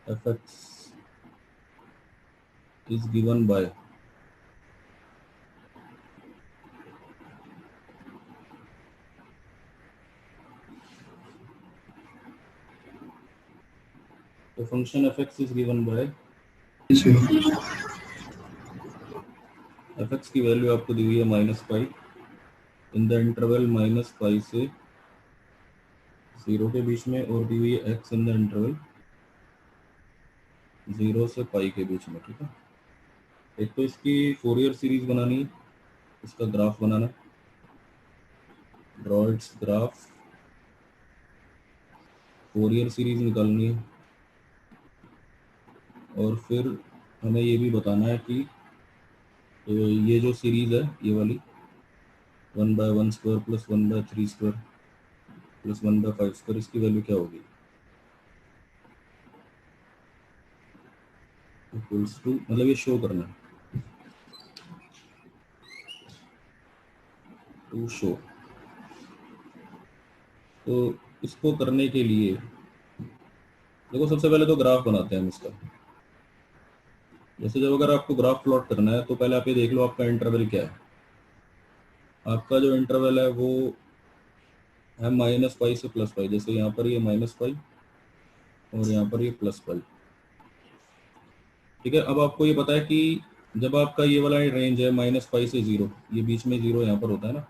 fx is given by the function fx is given by fx की value आपको दी हुई है -पाई इन द इंटरवल -पाई से 0 के बीच में, और दी हुई है x इन द इंटरवल 0 से पाई के बीच में। ठीक है, एक तो इसकी फोरियर सीरीज बनानी है, इसका graph banana, draw it's graph, Fourier series निकालनी है, और फिर हमें ये भी बताना है कि ये जो सीरीज है ये वाली 1/1² प्लस 1/3² प्लस 1/5², इसकी वैल्यू क्या होगी, इक्वल्स टू, मतलब ये शो करना है, टू शो। तो इसको करने के लिए देखो, सबसे पहले तो ग्राफ बनाते हैं हम इसका। जैसे जब अगर आपको ग्राफ प्लॉट करना है तो पहले आप ये देख लो आपका इंटरवल क्या है। आपका जो इंटरवल है वो है -पाई से +पाई। जैसे यहाँ पर ये -पाई और यहाँ पर ये +पाई। ठीक है, अब आपको ये पता है कि जब आपका ये वाला रेंज है -पाई से 0, ये बीच में 0 यहाँ पर होता है ना,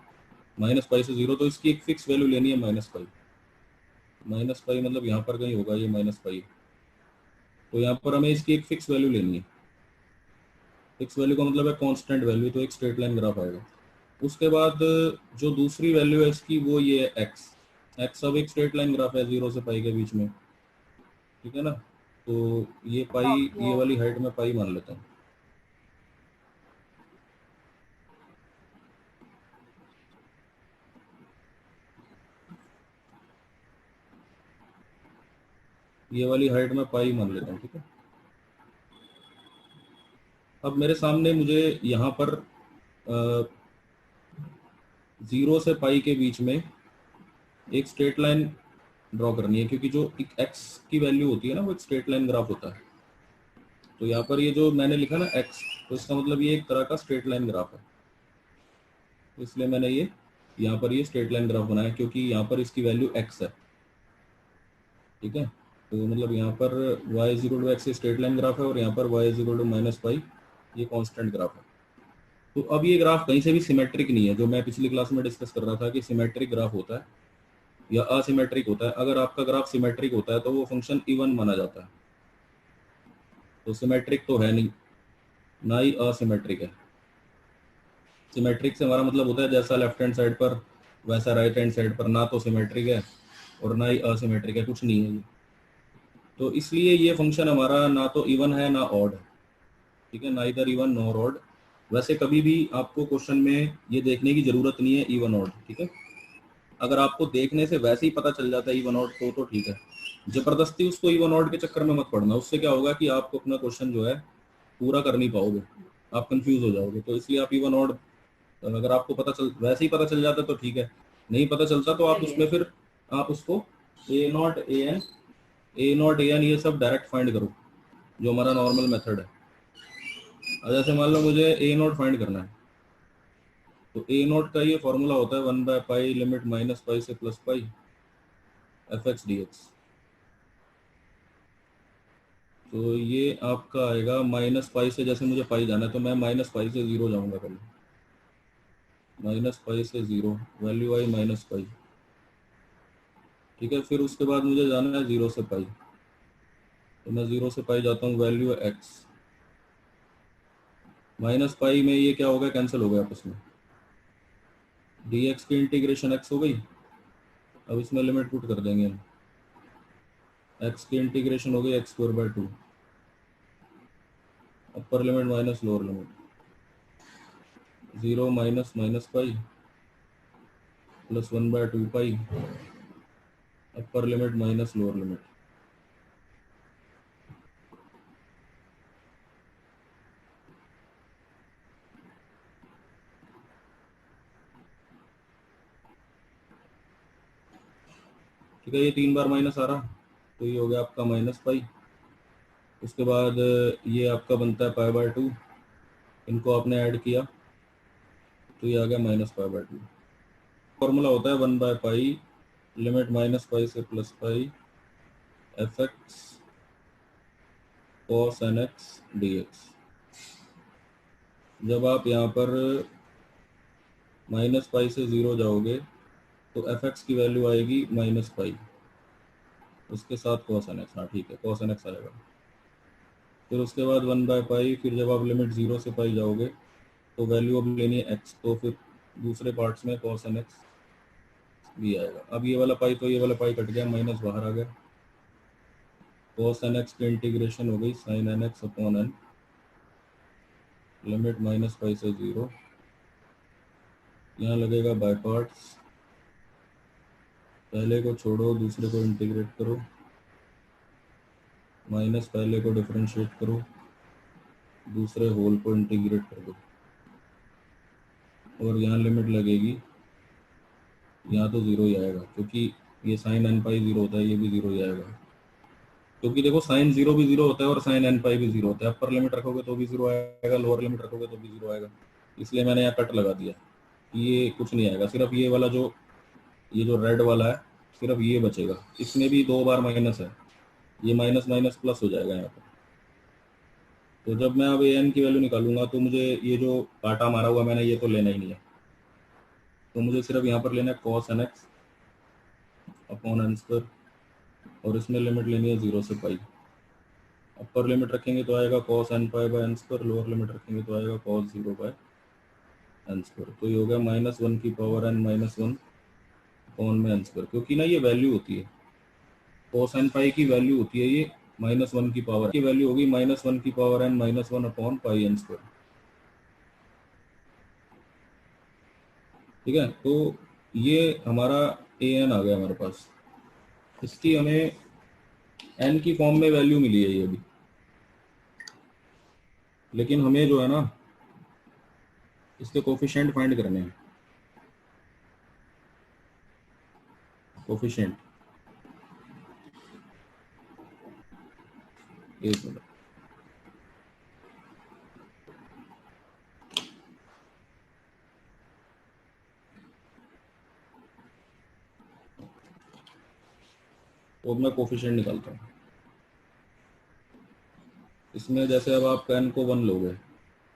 -पाई से 0, तो इसकी एक फिक्स वैल्यू लेनी है -पाई। -पाई मतलब यहाँ पर कहीं होगा ये -पाई, तो यहाँ पर हमें इसकी एक फिक्स वैल्यू लेनी है। फिक्स वैल्यू का मतलब है कांस्टेंट वैल्यू, तो एक स्ट्रेट लाइन ग्राफ आएगा। उसके बाद जो दूसरी वैल्यू है इसकी वो ये है एक्स। एक्स अब एक स्ट्रेट लाइन ग्राफ है 0 से पाई के बीच में। ठीक है ना, तो ये पाई, ये वाली हाइट में पाई मान लेता हूँ। ये वाली हाइट में पाई मान लेता हूँ। ठीक है, अब मेरे सामने मुझे यहाँ पर 0 से पाई के बीच में एक स्ट्रेट लाइन ड्रॉ करनी है, क्योंकि जो एक एक्स की वैल्यू होती है ना वो एक स्ट्रेट लाइन ग्राफ होता है। तो यहाँ पर ये जो मैंने लिखा ना एक्स, तो इसका मतलब ये एक तरह का स्ट्रेट लाइन ग्राफ है, तो इसलिए मैंने ये यहाँ पर ये स्ट्रेट लाइन ग्राफ बनाया, क्योंकि यहाँ पर इसकी वैल्यू एक्स है। ठीक है, तो मतलब यहाँ पर y = x straight line graph है, और यहाँ पर y = -पाई ये कांस्टेंट ग्राफ है। तो अब ये ग्राफ कहीं से भी सिमेट्रिक नहीं है, जो मैं पिछली क्लास में डिस्कस कर रहा था कि सिमेट्रिक ग्राफ होता है या असिमेट्रिक होता है। अगर आपका ग्राफ सिमेट्रिक होता है तो वो फंक्शन इवन माना जाता है, तो सिमेट्रिक तो है नहीं, ना ही असिमेट्रिक है। सिमेट्रिक से हमारा मतलब होता है जैसा लेफ्ट हैंड साइड पर वैसा राइट हैंड साइड पर, ना तो सिमेट्रिक है और ना ही असिमेट्रिक है, कुछ नहीं है ये। तो इसलिए ये फंक्शन हमारा ना तो इवन है ना ऑड है। ठीक है, नाइदर इवन नॉर ऑड। वैसे कभी भी आपको क्वेश्चन में ये देखने की जरूरत नहीं है इवन ऑड। ठीक है, अगर आपको देखने से वैसे ही पता चल जाता है इवन ऑड तो ठीक है। जबरदस्ती उसको इवन ऑड के चक्कर में मत पड़ना, उससे क्या होगा कि आपको अपना क्वेश्चन जो है पूरा कर नहीं पाओगे, आप कंफ्यूज हो जाओगे। तो इसलिए आप इवन ऑड, अगर आपको पता चल वैसे ही पता चल जाता तो ठीक है, नहीं पता चलता तो आप उसमें फिर आप उसको ए नॉट ए एन ये सब डायरेक्ट फाइंड करो, जो हमारा नॉर्मल मेथड है। अब जैसे मान लो मुझे ए नॉट फाइंड करना है, तो ए नॉट का ये फॉर्मूला होता है 1/पाई लिमिट -पाई से +पाई fx dx। तो ये आपका आएगा -पाई से, जैसे मुझे पाई जाना है तो मैं -पाई से 0 जाऊंगा पहले, -पाई से 0 वैल्यू आई -पाई। ठीक है, फिर उसके बाद मुझे जाना है 0 से पाई, तो मैं 0 से पाई जाता हूँ, वैल्यू है एक्स। -पाई में ये क्या हो गया, कैंसिल हो गया आपस में, dx की इंटीग्रेशन x हो गई। अब इसमें लिमिट पुट कर देंगे हम, x की इंटीग्रेशन हो गई x²/2, upper limit minus lower limit, 0 -pi plus 1/2 pi, upper limit minus lower limit. ठीक है, ये 3 बार माइनस आ रहा, तो ये हो गया आपका -पाई उसके बाद ये आपका बनता है पाई/2, इनको आपने ऐड किया तो ये आ गया -पाई/2। फॉर्मूला होता है 1/पाई लिमिट -पाई से +पाई fx cos nx dx। जब आप यहाँ पर -पाई से 0 जाओगे तो fx की वैल्यू आएगी -पाई, उसके साथ cos nx। हाँ ठीक है, cos nx आएगा। फिर उसके बाद 1/पाई, फिर जब आप लिमिट 0 से पाई जाओगे तो वैल्यू अब लेनी है x, तो फिर दूसरे पार्ट्स में cos nx भी आएगा। अब ये वाला पाई तो ये वाला पाई कट गया, माइनस बाहर आ गया। cos nx की इंटीग्रेशन हो गई sin nx upon n, limit -pi से 0। यहाँ लगेगा बाय पार्ट्स, पहले को छोड़ो दूसरे को इंटीग्रेट करो, माइनस पहले को डिफरेंशिएट करो, दूसरे होल को इंटीग्रेट कर दो, और यहाँ लिमिट लगेगी, यहाँ तो 0 ही आएगा क्योंकि ये साइन एन पाई 0 होता है, ये भी 0 ही आएगा। क्योंकि देखो साइन 0 भी 0 होता है और साइन एन पाई भी 0 होता है। अपर लिमिट रखोगे तो भी 0 आएगा, लोअर लिमिट रखोगे तो भी 0 आएगा। इसलिए मैंने यहाँ कट लगा दिया, ये कुछ नहीं आएगा, सिर्फ ये वाला जो ये जो रेड वाला है सिर्फ ये बचेगा। इसमें भी 2 बार माइनस है, ये माइनस माइनस प्लस हो जाएगा यहाँ पर। तो जब मैं अब an की वैल्यू निकालूंगा तो मुझे ये जो काटा मारा हुआ मैंने ये तो लेना ही नहीं है, तो मुझे सिर्फ यहाँ पर लेना है cos nx upon n square, और इसमें लिमिट लेनी है 0 से पाई। अपर लिमिट रखेंगे तो आएगा cos n pi bye n square, lower limit रखेंगे तो आएगा cos 0 बाय n स्क्वायर। तो ये हो गया -1 की पावर n -1 अपॉन में n स्क्वायर, क्योंकि ना ये वैल्यू होती है, cos n पाई की वैल्यू होती है ये -1 की पावर की वैल्यू होगी -1 की पावर n -1 अपॉन पाई n स्क्वायर। ठीक है, तो ये हमारा an आ गया हमारे पास। इसकी हमें n की फॉर्म में वैल्यू मिली है ये भी, लेकिन हमें जो है ना इसके कोफिशिएंट फाइंड करने हैं। कोफिशिएंट एक मिनट, तो अब मैं कोफिशिएंट निकालता हूँ। इसमें जैसे अब आप n को 1 लोगे,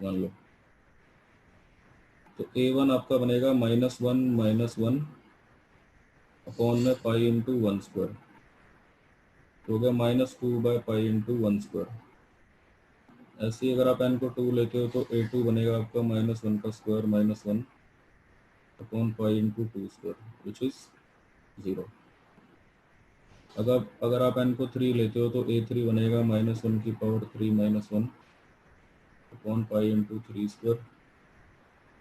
मान लो, तो a1 आपका बनेगा -1 अपॉन में पाई इंटू 1 स्क्वायर, तो हो गया -2/पाई इंटू 1 स्क्वायर। ऐसे ही अगर आप n को 2 लेते हो तो a2 बनेगा आपका -1 का square -1 upon pi into 2 square which is 0। अगर आप n को 3 लेते हो तो a3 बनेगा -1 की power 3 -1 upon pi into 3 square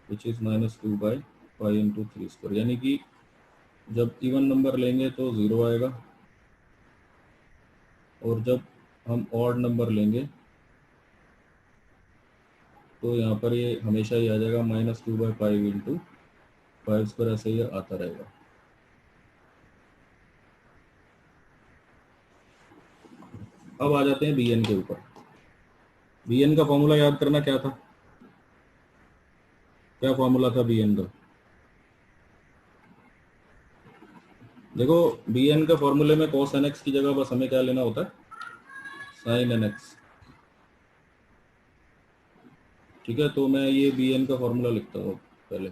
which is -2/पाई इंटू 3 स्क्वायर। यानी कि जब इवन नंबर लेंगे तो 0 आएगा, और जब हम ऑड नंबर लेंगे तो यहाँ पर ये हमेशा ही आ जाएगा -2/5 इंटू 5 स्क्वायर, ऐसे ही आता रहेगा। अब आ जाते हैं bn के ऊपर। bn का फॉर्मूला याद करना क्या था, क्या फॉर्मूला था bn का? देखो bn के फॉर्मूले में cos nx की जगह बस हमें क्या लेना होता है, sin nx। ठीक है, तो मैं ये bn का फॉर्मूला लिखता हूँ पहले।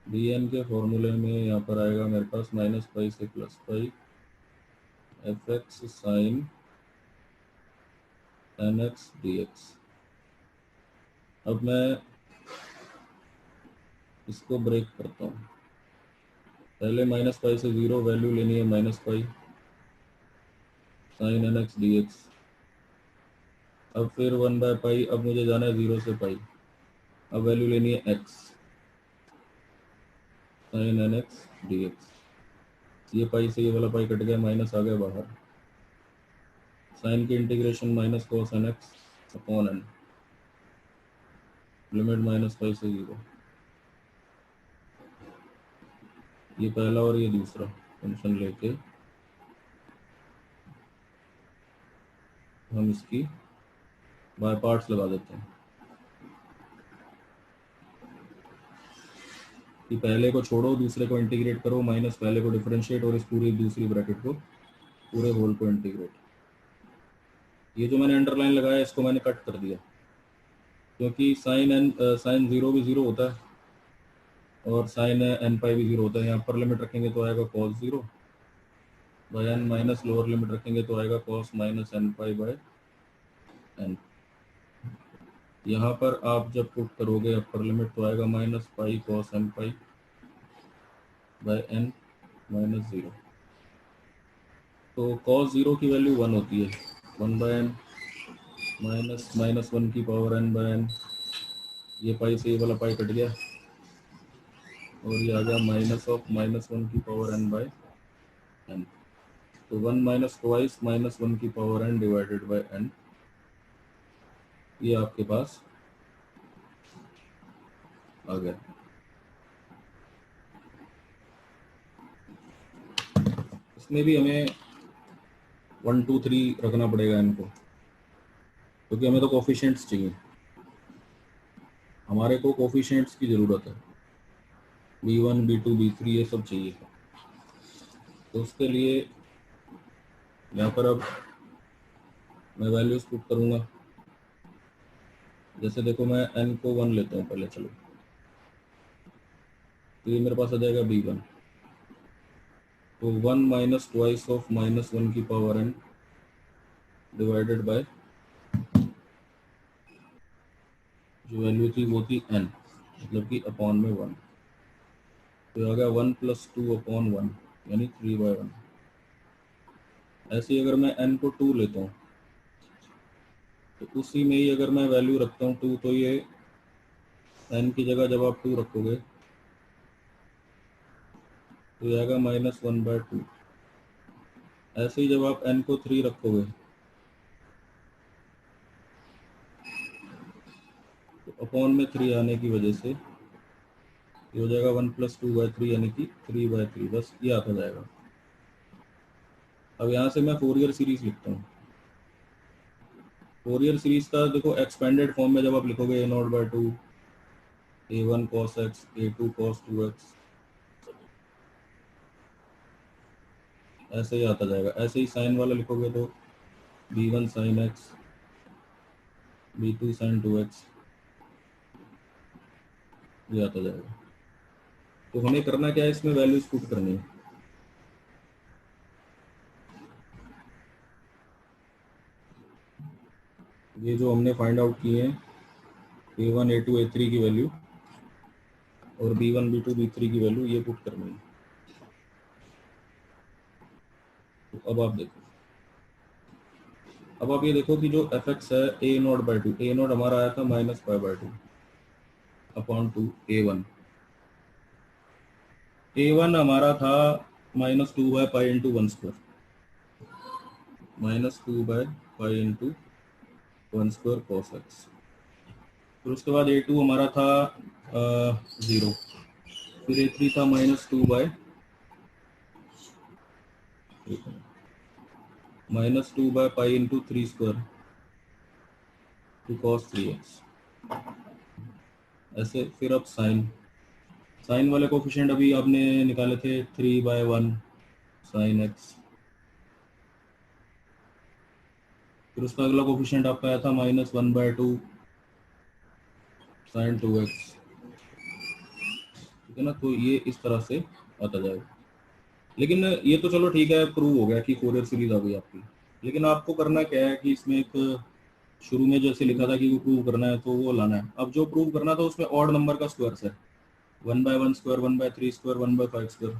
bn के फॉर्मूले में यहाँ पर आएगा मेरे पास -पाई से +पाई fx sin nx dx। अब मैं इसको ब्रेक करता हूँ। पहले -पाई से 0 वैल्यू लेनी है -पाई sin nx dx। अब फिर 1/पाई, अब मुझे जाना है 0 से पाई, अब वैल्यू लेनी है x sin nx dx। ये पाई से ये वाला पाई कट गया, माइनस आ गया बाहर, साइन की integration -cos nx upon n, limit -pi से 0। ये पहला और ये दूसरा फंक्शन लेके हम इसकी बाय पार्ट्स लगा देते हैं कि पहले को छोड़ो, दूसरे को इंटीग्रेट करो, माइनस पहले को डिफरेंशिएट, और इस पूरी दूसरी ब्रैकेट को, पूरे होल को इंटीग्रेट। ये जो मैंने अंडरलाइन लगाया इसको मैंने कट कर दिया, क्योंकि साइन जीरो भी जीरो होता है और साइन एन पाई भी जीरो होता है। यहाँ पर लिमिट रखेंगे तो आएगा cos zero by n, minus lower limit रखेंगे तो आएगा cos minus n pi by n. यहाँ पर आप जब पुट करोगे अपर लिमिट तो आएगा minus pi cos n pi by n minus zero. तो कॉस जीरो की वैल्यू वन होती है, one by n minus minus one की पावर एन बाय एन। ये पाई से ये वाला पाई कट गया और ये आ गया माइनस ऑफ माइनस वन की पावर एन बाय एन। तो one minus twice minus one की power n divided by n, ये आपके पास आ गया। इसमें भी हमें 1 2 3 रखना पड़ेगा इनको, क्योंकि हमें तो कोफिशिएंट्स चाहिए, हमारे को कोफिशिएंट्स की ज़रूरत है, b1 b2 b3 ये सब चाहिए। तो उसके लिए यहाँ पर अब मैं वैल्यूज पुट करूँगा। जैसे देखो मैं n को 1 लेता हूँ पहले, चलो, तो ये मेरे पास आ जाएगा b1। तो 1 minus twice of minus one की पावर n डिवाइडेड बाय जो वैल्यू थी वो थी n, मतलब कि अपॉन में 1। तो आ गया 1 प्लस टू अपॉन 1 यानी 3/1। ऐसे ही अगर मैं n को 2 लेता हूँ तो उसी में ही अगर मैं वैल्यू रखता हूँ 2, तो ये n की जगह जब आप 2 रखोगे तो ये आएगा -1/2। ऐसे ही जब आप n को 3 रखोगे तो अपॉन में 3 आने की वजह से ये हो जाएगा 1 प्लस 2/3 यानी कि 3/3, बस ये आता जाएगा। अब यहाँ से मैं फोरियर सीरीज लिखता हूँ। फोरियर सीरीज का देखो एक्सपेंडेड फॉर्म में जब आप लिखोगे a0/2 a1 cos x a2 cos 2x, ऐसे ही आता जाएगा। ऐसे ही साइन वाला लिखोगे तो b1 sin x b2 sin 2x, ये आता जाएगा। तो हमें करना क्या है, इसमें वैल्यूज पुट करनी है। ये जो हमने फाइंड आउट किए हैं a1 a2 a3 की वैल्यू और b1 b2 b3 की वैल्यू, ये पुट करनी है। तो अब आप देखो, अब आप ये देखो कि जो एफ एक्स है a0/2, a0 हमारा आया था -π/2 अपॉन टू a1, a1 हमारा था -2/π into one square, -2/π into one square cos x. फिर उसके बाद a2 हमारा था 0, फिर a3 था -2/, -2/π into three square to cos 3x। ऐसे फिर अब साइन, साइन वाले कोफिशिएंट अभी आपने निकाले थे 3/1 साइन एक्स। फिर उसका अगला कोफिशिएंट आपका आया था -1/2 साइन 2x, ठीक है ना। तो ये इस तरह से आता जाएगा। लेकिन ये तो चलो ठीक है, प्रूव हो गया कि फोरियर सीरीज आ गई आपकी। लेकिन आपको करना क्या है कि इसमें एक शुरू में जैसे लिखा था कि वो प्रूव करना है तो वो लाना है। अब जो प्रूव करना था उसमें ऑड नंबर का स्क्वायर है, 1/1 square 1/3 square 1/5 square.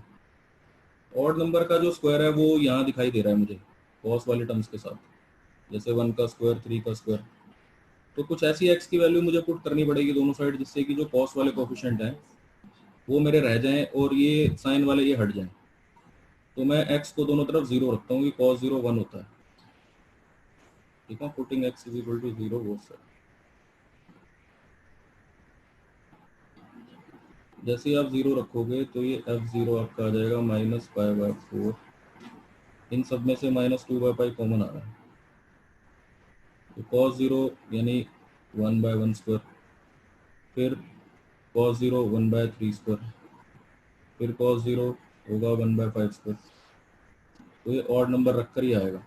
Odd number का जो स्क्वायर है वो यहाँ दिखाई दे रहा है मुझे कॉस वाले टर्म्स के साथ, जैसे 1 का स्क्वायर 3 का स्क्वायर। तो कुछ ऐसी एक्स की वैल्यू मुझे पुट करनी पड़ेगी दोनों साइड, जिससे कि जो कॉस वाले कोफिशिएंट हैं वो मेरे रह जाएं और ये साइन वाले ये हट जाएं। तो मैं एक्स को दोनों तरफ 0 रखता हूँ कि cos 0 1 होता है, ठीक है। Putting x is equal to 0 both side. जैसे ही आप 0 रखोगे तो ये f0 आपका आ जाएगा -π/4। इन सब में से -2/π कॉमन आ रहा है, तो cos 0 यानी 1/1², फिर cos 0 1/3², फिर cos 0 होगा 1/5²। तो ये ऑड नंबर रखकर ही आएगा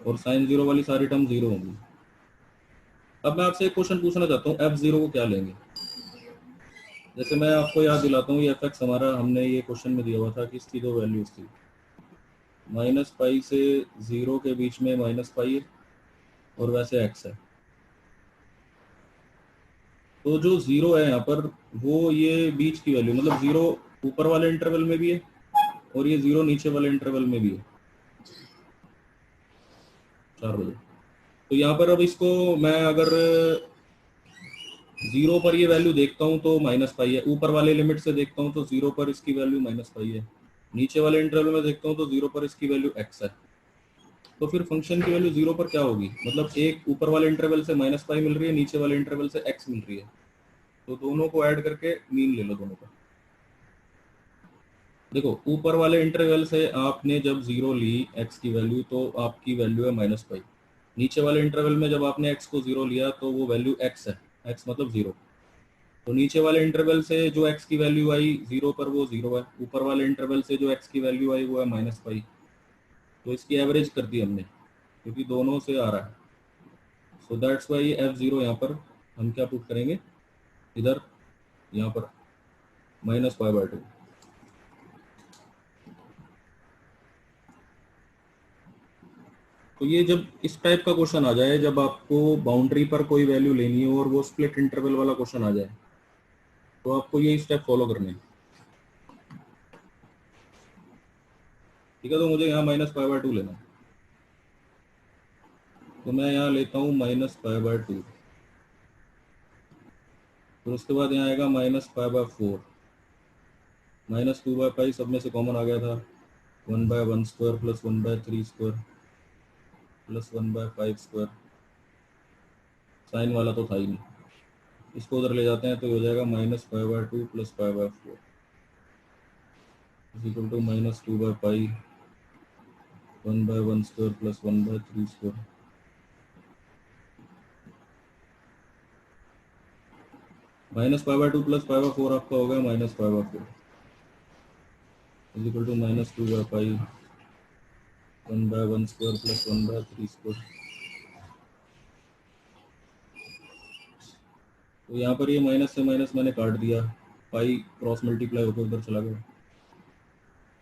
और sin 0 वाली सारी टर्म 0 होंगी। अब मैं आपसे एक क्वेश्चन पूछना चाहता हूँ, f0 को क्या लेंगे? जैसे मैं आपको याद दिलाता हूँ, ये fx हमारा हमने ये क्वेश्चन में दिया हुआ था कि इसकी दो वैल्यूज थी, -π से 0 के बीच में -π है और वैसे x है। तो जो 0 है यहाँ पर वो ये बीच की वैल्यू, मतलब 0 ऊपर वाले इंटरवल में भी है और ये 0 नीचे वाले इंटरवल में भी है, 4 बजे। तो यहाँ पर अब इसको मैं अगर 0 पर ये वैल्यू देखता हूँ तो -π है, ऊपर वाले लिमिट से देखता हूँ तो 0 पर इसकी वैल्यू -π है, नीचे वाले इंटरवल में देखता हूँ तो 0 पर इसकी वैल्यू x है। तो फिर फंक्शन की वैल्यू 0 पर क्या होगी? मतलब एक ऊपर वाले इंटरवल से -π मिल रही है, नीचे वाले इंटरवल से x मिल रही है, तो दोनों को ऐड करके मीन ले लो दोनों का। देखो ऊपर वाले इंटरवल से आपने जब 0 ली x की वैल्यू तो आपकी वैल्यू है -π। नीचे वाले इंटरवल में जब आपने x को 0 लिया तो वो वैल्यू x है, x मतलब 0। तो नीचे वाले इंटरवल से जो x की वैल्यू आई 0 पर वो 0 है, ऊपर वाले इंटरवल से जो x की वैल्यू आई वो है -π। तो इसकी एवरेज कर दी हमने क्योंकि दोनों से आ रहा है। सो दैट्स वाई f0 यहाँ पर हम क्या पुट करेंगे, इधर यहाँ पर -π/2। तो ये जब इस टाइप का क्वेश्चन आ जाए, जब आपको बाउंड्री पर कोई वैल्यू लेनी हो और वो स्प्लिट इंटरवल वाला क्वेश्चन आ जाए, तो आपको ये स्टेप फॉलो करने हैं। ठीक है, तो मुझे यहाँ -π/2 लेना है, तो मैं यहाँ लेता हूँ -π/2। फिर उसके बाद यहाँ आएगा -π/4, -2/π सब में से कॉमन आ गया था, 1/1² प्लस 1/3² प्लस 1/5²। साइन वाला तो था ही नहीं, इसको उधर ले जाते हैं तो हो जाएगा -π/2 plus π/4 is equal to -2/π 1/1² plus 1/3²। -π/2 plus π/4 आपका होगा -π/4 इज इक्वल टू -2/π 1/1² प्लस 1/3²। तो यहाँ पर ये माइनस से माइनस मैंने काट दिया, पाई क्रॉस मल्टीप्लाई होकर उधर चला गया।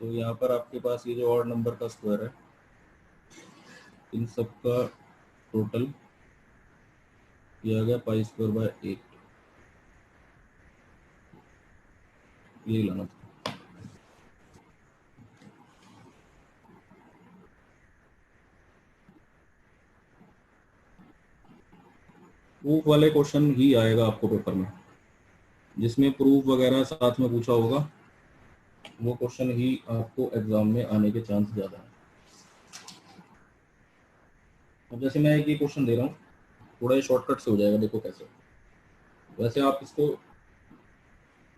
तो यहाँ पर आपके पास ये जो ऑड नंबर का स्क्वायर है, इन सब का टोटल ये आ गया π²/8। यही लाना था। प्रूफ वाले क्वेश्चन ही आएगा आपको पेपर में, जिसमें प्रूफ वगैरह साथ में पूछा होगा, वो क्वेश्चन ही आपको एग्जाम में आने के चांस ज़्यादा है। अब जैसे मैं एक ये क्वेश्चन दे रहा हूँ, थोड़ा ये शॉर्टकट से हो जाएगा, देखो कैसे। वैसे आप इसको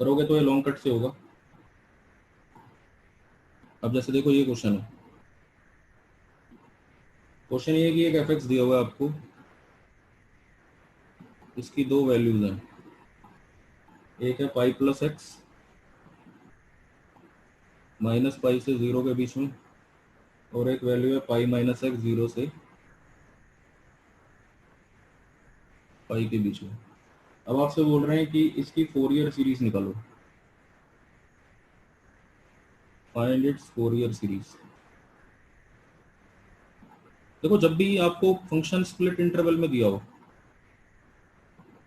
करोगे तो ये लॉन्ग कट से होगा। अब जैसे देखो ये क्वेश्चन है, क्वेश्चन ये है कि एक एफ दिया हुआ है आपको, इसकी दो वैल्यूज हैं, एक है π+x -π से 0 के बीच में, और एक वैल्यू है π-x 0 से π के बीच में। अब आपसे बोल रहे हैं कि इसकी फोरियर सीरीज निकालो, फाइंड इट्स फोरियर सीरीज। देखो जब भी आपको फंक्शन स्प्लिट इंटरवल में दिया हो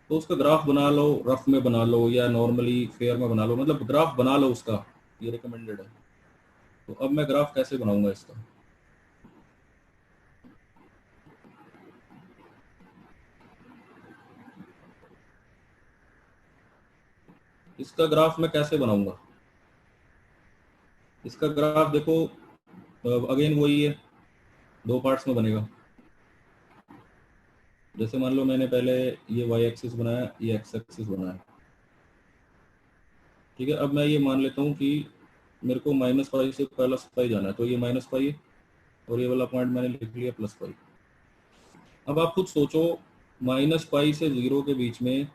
तो उसका ग्राफ बना लो, रफ में बना लो या नॉर्मली फेयर में बना लो, मतलब ग्राफ बना लो उसका, ये रिकमेंडेड है। तो अब मैं ग्राफ कैसे बनाऊंगा इसका? इसका ग्राफ मैं कैसे बनाऊंगा? इसका ग्राफ देखो अगेन वही है, दो पार्ट्स में बनेगा। जैसे मान लो मैंने पहले ये वाई एक्सिस बनाया, ये एक्स एक्सिस बनाया, ठीक है। अब मैं ये मान लेता हूँ कि मेरे को -π से +π जाना है, तो ये -π है और ये वाला पॉइंट मैंने लिख लिया +π। अब आप खुद सोचो, -पाई से 0 के बीच में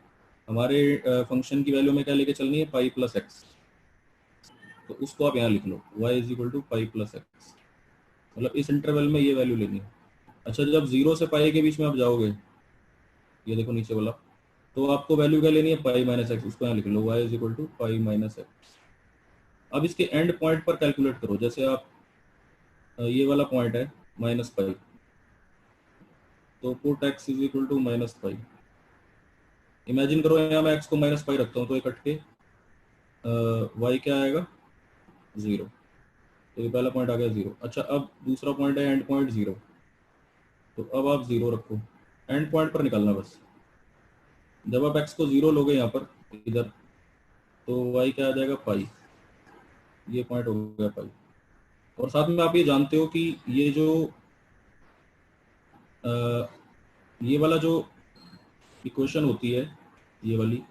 हमारे फंक्शन की वैल्यू में क्या लेके चलनी है, पाई प्लस एक्स। तो उसको आप यहाँ लिख लो, y is equal to pi plus x, मतलब इस इंटरवल में ये वैल्यू लेनी है। अच्छा, जब 0 से पाई के बीच में आप जाओगे, ये देखो नीचे वाला, तो आपको वैल्यू क्या लेनी है, पाई माइनस एक्स, उसको यहाँ लिख लो, y is equal to pi minus x. अब इसके एंड पॉइंट पर कैलकुलेट करो, जैसे आप ये वाला पॉइंट है -पाई, तो put x is equal to -pi. Imagine करो यहाँ मैं x को -पाई रखता हूँ, तो ये कट के y क्या आएगा, 0। तो ये पहला पॉइंट आ गया 0। अच्छा, अब दूसरा पॉइंट है एंड पॉइंट 0, तो अब आप 0 रखो, एंड पॉइंट पर निकालना बस। जब आप x को 0 लोगे यहाँ पर इधर, तो y क्या आ जाएगा, पाई। ये पॉइंट हो गया पाई। और साथ में आप ये जानते हो कि ये जो ये वाला जो इक्वेशन होती है, ये वाली,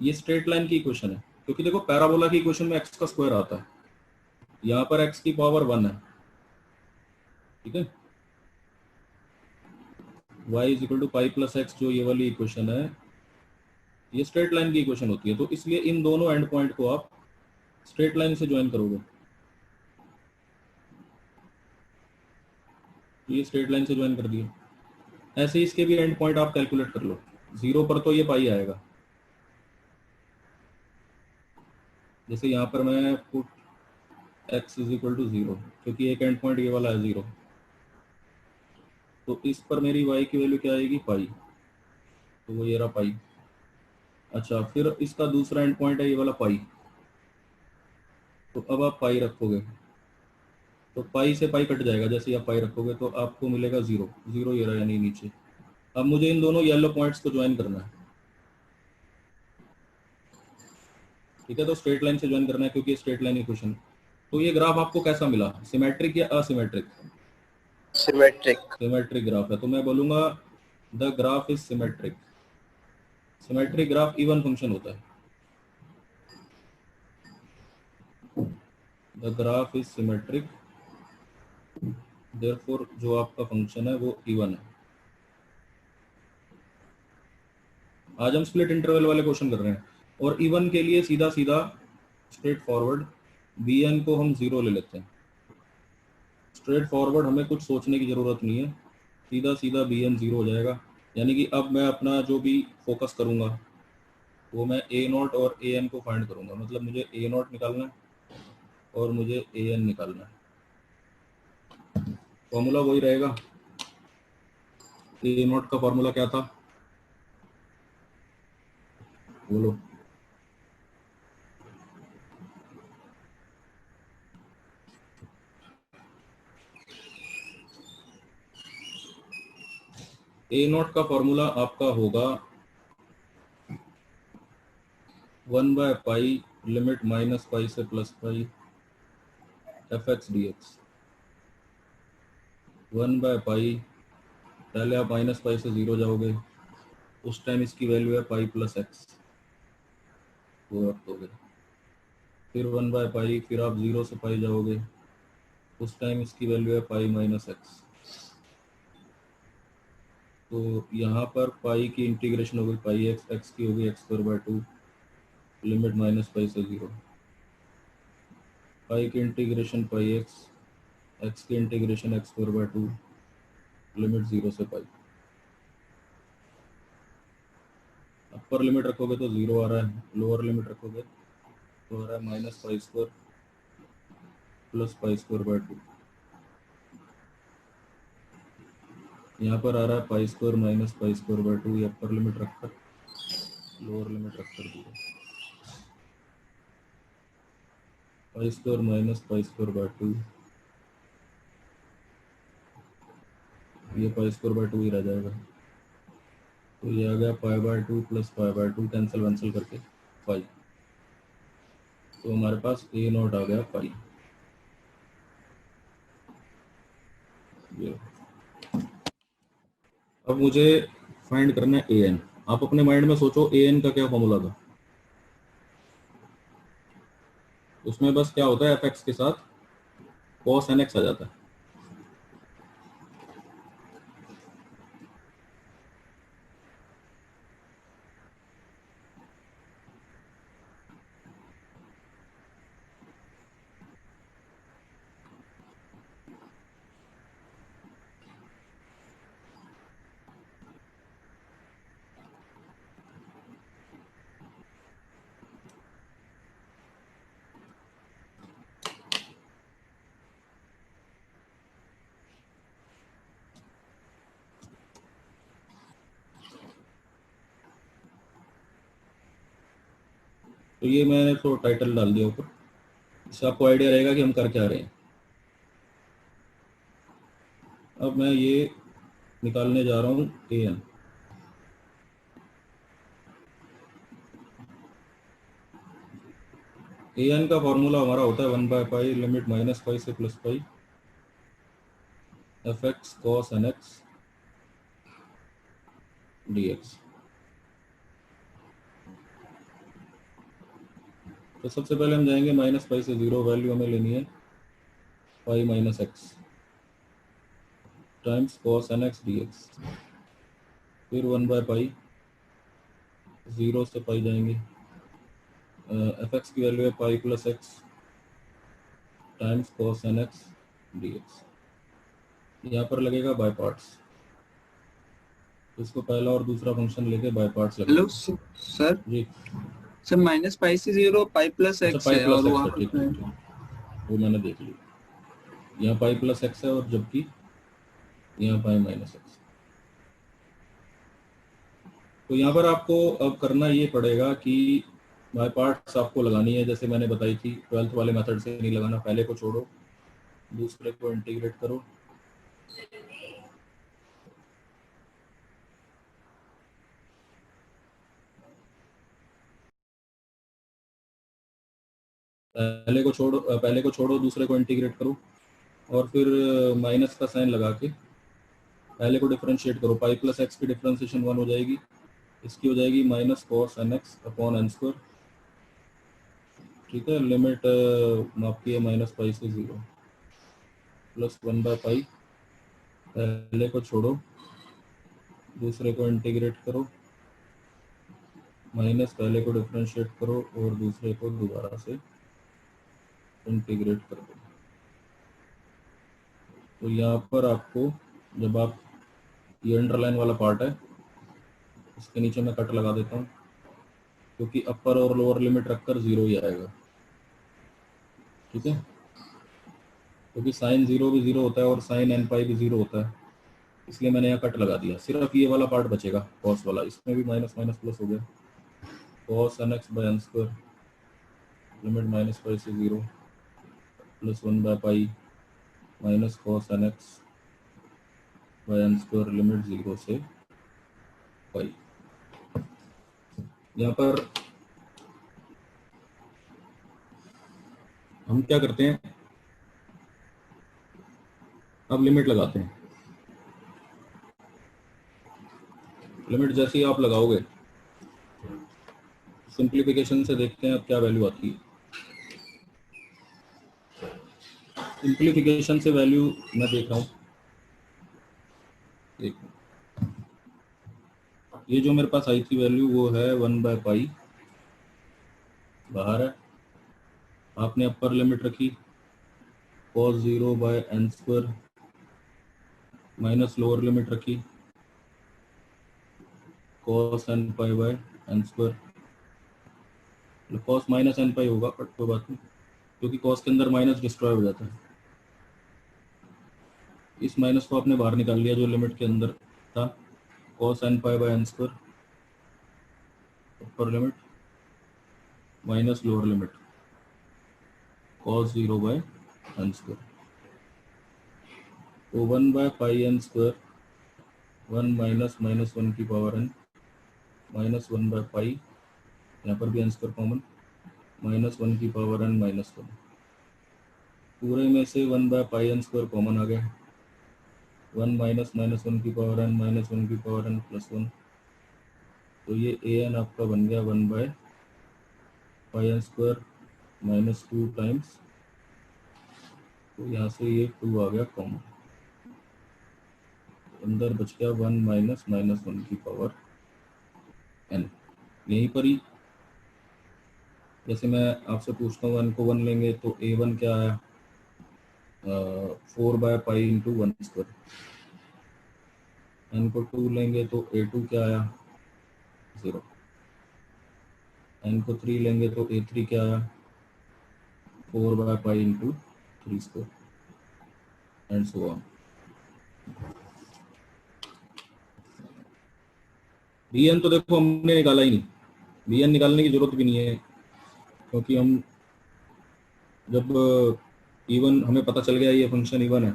ये स्ट्रेट लाइन की इक्वेशन है, क्योंकि देखो पैराबोला की इक्वेशन में x का स्क्वायर आता है, यहाँ पर x की पावर 1 है, ठीक है। y is equal to pi plus x, जो ये वाली इक्वेशन है, ये स्ट्रेट लाइन की इक्वेशन होती है। तो इसलिए इन दोनों एंड पॉइंट को आप स्ट्रेट लाइन से ज्वाइन करोगे, तो ये स्ट्रेट लाइन से ज्वाइन कर दिए। ऐसे ही इसके भी एंड पॉइंट आप कैलकुलेट कर लो, 0 पर तो ये पाई आएगा। जैसे यहाँ पर मैं put x is equal to 0, क्योंकि एक एंड पॉइंट ये वाला है 0, तो इस पर मेरी y की वैल्यू क्या आएगी, पाई, तो वो ये रहा पाई। अच्छा, फिर इसका दूसरा एंड पॉइंट है ये वाला पाई, तो अब आप पाई रखोगे, तो पाई से पाई कट जाएगा, जैसे ही आप पाई रखोगे तो आपको मिलेगा 0। 0 ये रहा, यानी नीचे। अब मुझे इन दोनों येलो पॉइंट्स को ज्वाइन करना है, ठीक है। तो स्ट्रेट लाइन से ज्वाइन करना है, क्योंकि स्ट्रेट लाइन इक्वेशन। तो ये ग्राफ आपको कैसा मिला, सिमेट्रिक या असिमेट्रिक, सिमेट्रिक। सिमेट्रिक ग्राफ है, तो मैं बोलूंगा the graph is symmetric. Symmetric graph even function होता है, the graph is symmetric, therefore जो आपका फंक्शन है वो इवन है। आज हम स्प्लिट इंटरवल वाले क्वेश्चन कर रहे हैं, और इवन के लिए सीधा सीधा स्ट्रेट फॉरवर्ड bn को हम 0 ले लेते हैं। स्ट्रेट फॉरवर्ड, हमें कुछ सोचने की जरूरत नहीं है, सीधा सीधा bn 0 हो जाएगा। यानी कि अब मैं अपना जो भी फोकस करूंगा वो मैं a0 और an को फाइंड करूंगा, मतलब मुझे a0 निकालना है और मुझे an निकालना है। फॉर्मूला वही रहेगा, a0 का फॉर्मूला क्या था, बोलो। a0 का फॉर्मूला आपका होगा 1/पाई लिमिट -पाई से +पाई fx dx। 1/पाई, पहले आप -पाई से 0 जाओगे, उस टाइम इसकी वैल्यू है पाई प्लस एक्स, वो रख दोगे। फिर 1/पाई, फिर आप 0 से पाई जाओगे, उस टाइम इसकी वैल्यू है पाई माइनस एक्स। तो यहाँ पर पाई की इंटीग्रेशन हो गई पाई एक्स, एक्स की हो गई x²/2 लिमिट -पाई से 0। पाई की इंटीग्रेशन पाई एक्स, एक्स की इंटीग्रेशन x²/2 लिमिट 0 से पाई। अपर लिमिट रखोगे तो 0 आ रहा है, लोअर लिमिट रखोगे तो आ रहा है -पाई² + पाई²/2। यहाँ पर आ रहा है पाई² - पाई²/2, ये अपर लिमिट रखकर, लोअर लिमिट रखकर दिया पाई² - पाई²/2, ये पाई²/2 ही रह जाएगा। तो ये आ गया पाई/2 + पाई/2, कैंसिल वैंसिल करके पाई। तो हमारे पास a0 आ गया पाई। ये अब मुझे फाइंड करना है an। आप अपने माइंड में सोचो an का क्या फॉर्मूला था। उसमें बस क्या होता है, fx के साथ cos nx आ जाता है। तो ये मैंने तो टाइटल डाल दिया ऊपर, इससे आपको आइडिया रहेगा कि हम कर क्या रहे हैं। अब मैं ये निकालने जा रहा हूँ an। an का फॉर्मूला हमारा होता है 1/पाई लिमिट माइनस पाई से plus pi f x cos n x d x. तो सबसे पहले हम जाएंगे माइनस पाई से 0, वैल्यू हमें लेनी है pi minus x times cos n x d x. फिर 1/पाई, 0 से पाई जाएंगे, एफ एक्स की वैल्यू है pi plus x times cos n x d x. यहाँ पर लगेगा बाय पार्ट्स, तो इसको पहला और दूसरा फंक्शन लेके बाय पार्ट्स लगा हेलो देंगे। सर। जी सर माइनस पाई से 0 पाई प्लस अच्छा, एक्स पाई है और प्लस एक्स वहाँ है, ठीक ठीक पर ठीक, वो मैंने देख लिया। यहाँ पाई प्लस एक्स है और जबकि यहाँ पाई माइनस एक्स। तो यहाँ पर आपको अब करना ये पड़ेगा कि बाय पार्ट्स आपको लगानी है, जैसे मैंने बताई थी 12th वाले मेथड से नहीं लगाना। पहले को छोड़ो, दूसरे को इंटीग्रेट करो, पहले को छोड़ो दूसरे को इंटीग्रेट करो, और फिर माइनस का साइन लगा के पहले को डिफरेंशिएट करो। पाई प्लस एक्स की डिफरेंशिएशन 1 हो जाएगी, इसकी हो जाएगी minus cos n x upon n square. ठीक है, लिमिट आपकी है माइनस पाई से 0 प्लस 1/पाई। पहले को छोड़ो, दूसरे को इंटीग्रेट करो, माइनस पहले को डिफरेंशिएट करो और दूसरे को दोबारा से इंटीग्रेट कर दो। तो यहाँ पर आपको, जब आप, ये अंडरलाइन वाला पार्ट है, इसके नीचे मैं कट लगा देता हूँ, क्योंकि अपर और लोअर लिमिट रखकर 0 ही आएगा। ठीक है, क्योंकि साइन 0 भी 0 होता है और साइन एन पाई भी 0 होता है, इसलिए मैंने यहाँ कट लगा दिया। सिर्फ ये वाला पार्ट बचेगा कॉस वाला, इसमें भी माइनस माइनस प्लस हो गया। Cos n x by n square limit minus pi से 0 plus pi minus cos n x by n square limit 0 से पाई। यहाँ पर हम क्या करते हैं, अब लिमिट लगाते हैं। लिमिट जैसे ही आप लगाओगे, सिंप्लीफिकेशन से देखते हैं अब क्या वैल्यू आती है। सिंप्लीफिकेशन से वैल्यू मैं देख रहा हूँ, ये जो मेरे पास आई थी वैल्यू वो है 1/पाई, बाहर है। आपने अपर लिमिट रखी cos 0 by n square, minus lower limit रखी cos n pi by n square. cos minus n pi होगा, बट कोई बात नहीं, क्योंकि cos के अंदर माइनस डिस्ट्रॉय हो जाता है। इस माइनस को आपने बाहर निकाल लिया जो लिमिट के अंदर था, cos n pi by n square upper limit minus lower limit cos 0 by n square. तो 1/पाई एन स्क्वायर 1 माइनस माइनस 1 की पावर n माइनस 1/पाई, यहाँ पर भी एन स्क्वायर कॉमन, माइनस 1 की पावर n माइनस 1। पूरे में से 1/पाई एन स्क्वायर कॉमन आ गया, 1 माइनस माइनस 1 की पावर n माइनस 1 की पावर n प्लस 1। तो ये ए एन आपका बन गया 1/पाई एन स्क्वायर माइनस 2 टाइम्स, तो यहाँ से ये 2 आ गया कॉमन, अंदर बच गया 1 माइनस माइनस 1 की पावर n। यहीं पर ही जैसे मैं आपसे पूछता हूँ, 1 को 1 लेंगे तो a1 क्या आया, 4/पाई इंटू 1 स्क्वायर। n को 2 लेंगे तो a2 क्या आया, 0। n को 3 लेंगे तो a3 क्या आया, pi into 3 square and so on. bn तो देखो हमने निकाला ही नहीं, bn निकालने की जरूरत भी नहीं है, क्योंकि हम जब इवन हमें पता चल गया ये फंक्शन इवन है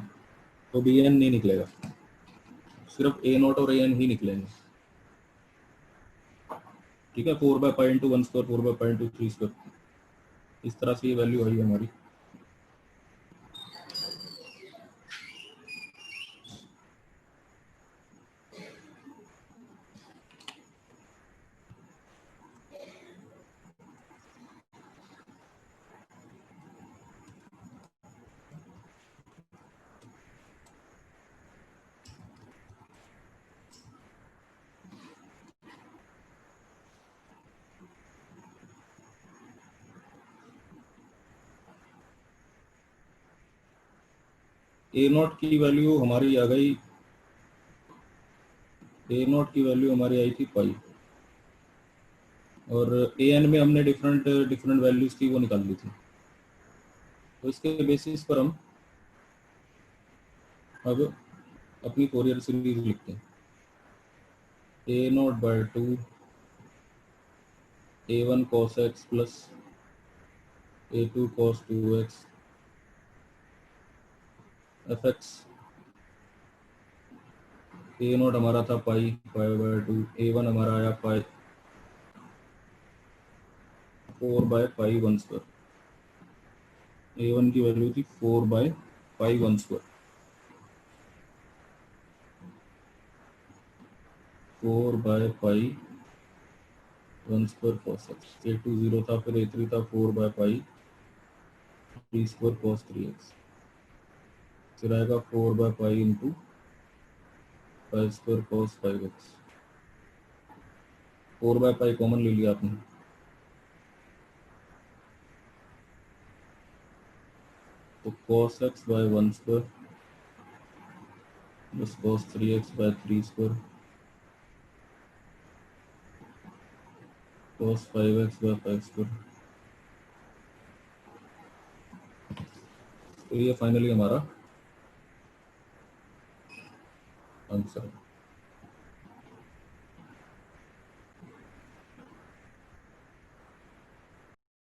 तो बी एन नहीं निकलेगा, सिर्फ ए नॉट और ए एन ही निकलेंगे। ठीक है, 4/π इंटू 1 स्क्वायर 4/π इंटू 3 स्क्वायर, इस तरह से ये वैल्यू आई हमारी। ए नॉट की वैल्यू हमारी आ गई, ए नॉट की वैल्यू हमारी आई थी पाई, और ए एन में हमने डिफरेंट डिफरेंट वैल्यूज थी वो निकाल ली थी। तो इसके बेसिस पर हम अब अपनी फोरियर सीरीज लिखते हैं। A naught by 2 a1 cos x plus a2 cos 2x f x. A naught हमारा था पाई 5/2, a1 हमारा आया पाई 4/π1 स्क्वायर, a1 की वैल्यू थी 4/π1 square, 4/π1 square cos x। a2 0 था, फिर a3 था 4/π3 स्क्वायर cos 3x, फिर आएगा 4/π into 5 square cos 5x। 4/π common ले लिया आपने, तो cos x by 1 square plus cos 3x by 3 square cos 5x by 5 square. तो ये फाइनली हमारा आंसर है।